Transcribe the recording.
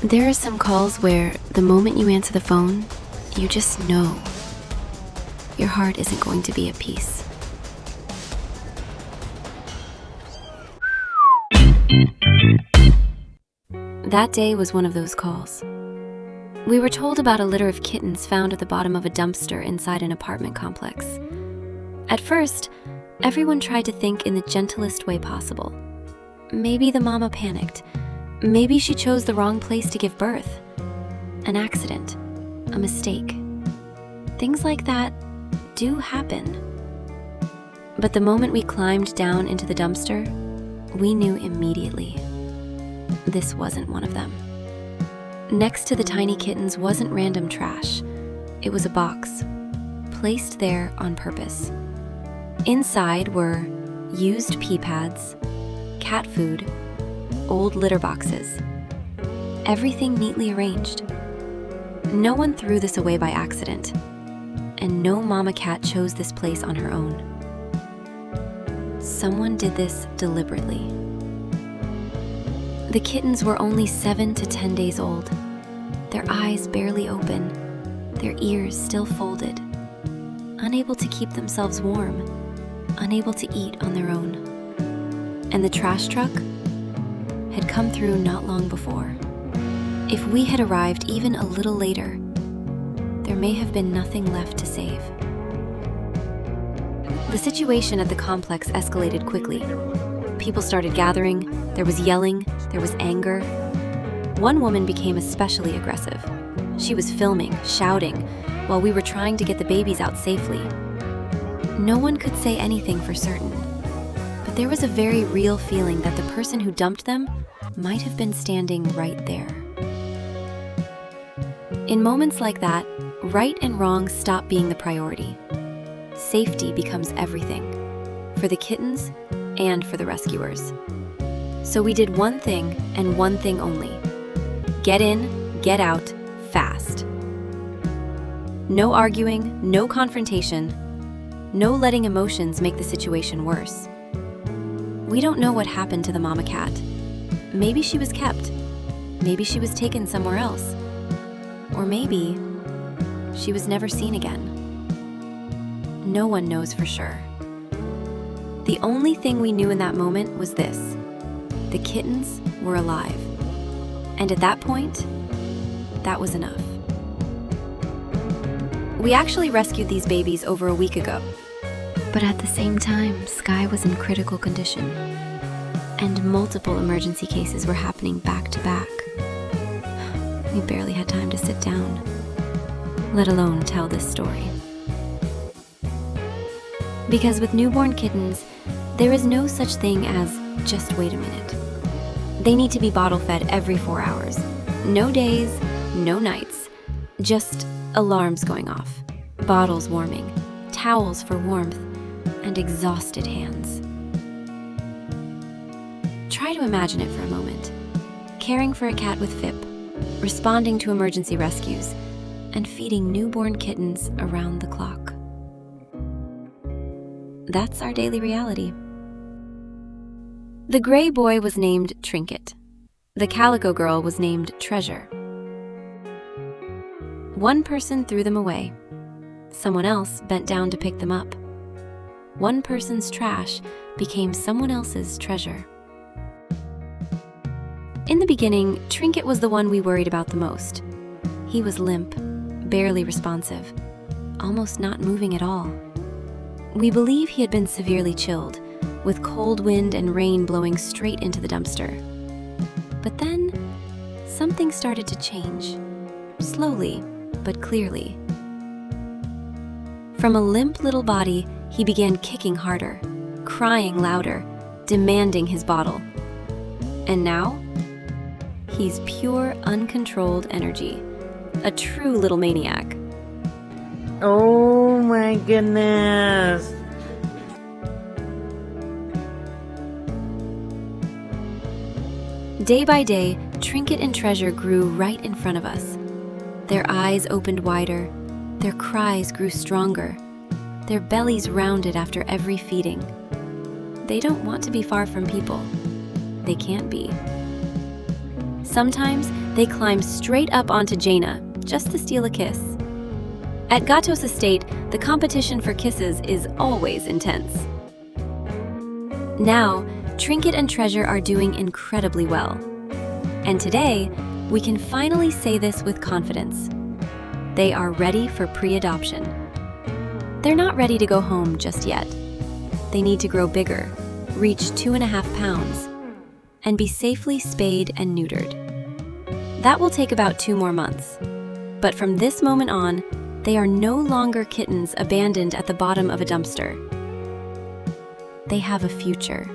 There are some calls where the moment you answer the phone, you just know your heart isn't going to be at peace. That day was one of those calls. We were told about a litter of kittens found at the bottom of a dumpster inside an apartment complex. At first, everyone tried to think in the gentlest way possible. Maybe the mama panicked. Maybe she chose the wrong place to give birth. An accident, a mistake. Things like that do happen. But the moment we climbed down into the dumpster, we knew immediately. This wasn't one of them. Next to the tiny kittens wasn't random trash. It was a box, placed there on purpose. Inside were used pee pads, cat food, old litter boxes. Everything neatly arranged. No one threw this away by accident, and no mama cat chose this place on her own. Someone did this deliberately. The kittens were only 7 to 10 days old, their eyes barely open, their ears still folded, unable to keep themselves warm, unable to eat on their own. And the trash truck had come through not long before. If we had arrived even a little later, there may have been nothing left to save. The situation at the complex escalated quickly. People started gathering, there was yelling, there was anger. One woman became especially aggressive. She was filming, shouting, while we were trying to get the babies out safely. No one could say anything for certain, but there was a very real feeling that the person who dumped them might have been standing right there. In moments like that, right and wrong stop being the priority. Safety becomes everything, for the kittens and for the rescuers. So we did one thing and one thing only. Get in, get out, fast. No arguing, no confrontation, no letting emotions make the situation worse. We don't know what happened to the mama cat. Maybe she was kept. Maybe she was taken somewhere else. Or maybe she was never seen again. No one knows for sure. The only thing we knew in that moment was this: the kittens were alive. And at that point, that was enough. We actually rescued these babies over a week ago. But at the same time, Sky was in critical condition, and multiple emergency cases were happening back to back. We barely had time to sit down, let alone tell this story. Because with newborn kittens, there is no such thing as just wait a minute. They need to be bottle fed every 4 hours. No days, no nights, just alarms going off, bottles warming, towels for warmth, and exhausted hands. Try to imagine it for a moment. Caring for a cat with FIP, responding to emergency rescues, and feeding newborn kittens around the clock. That's our daily reality. The gray boy was named Trinket. The calico girl was named Treasure. One person threw them away. Someone else bent down to pick them up. One person's trash became someone else's treasure. In the beginning, Trinket was the one we worried about the most. He was limp, barely responsive, almost not moving at all. We believe he had been severely chilled, with cold wind and rain blowing straight into the dumpster. But then, something started to change, slowly but clearly. From a limp little body, he began kicking harder, crying louder, demanding his bottle. And now, he's pure, uncontrolled energy, a true little maniac. Oh my goodness. Day by day, Trinket and Treasure grew right in front of us. Their eyes opened wider, their cries grew stronger, their bellies rounded after every feeding. They don't want to be far from people. They can't be. Sometimes they climb straight up onto Jaina just to steal a kiss. At Gato's estate, the competition for kisses is always intense. Now, Trinket and Treasure are doing incredibly well. And today, we can finally say this with confidence. They are ready for pre-adoption. They're not ready to go home just yet. They need to grow bigger, reach 2.5 pounds, and be safely spayed and neutered. That will take about 2 more months. But from this moment on, they are no longer kittens abandoned at the bottom of a dumpster. They have a future.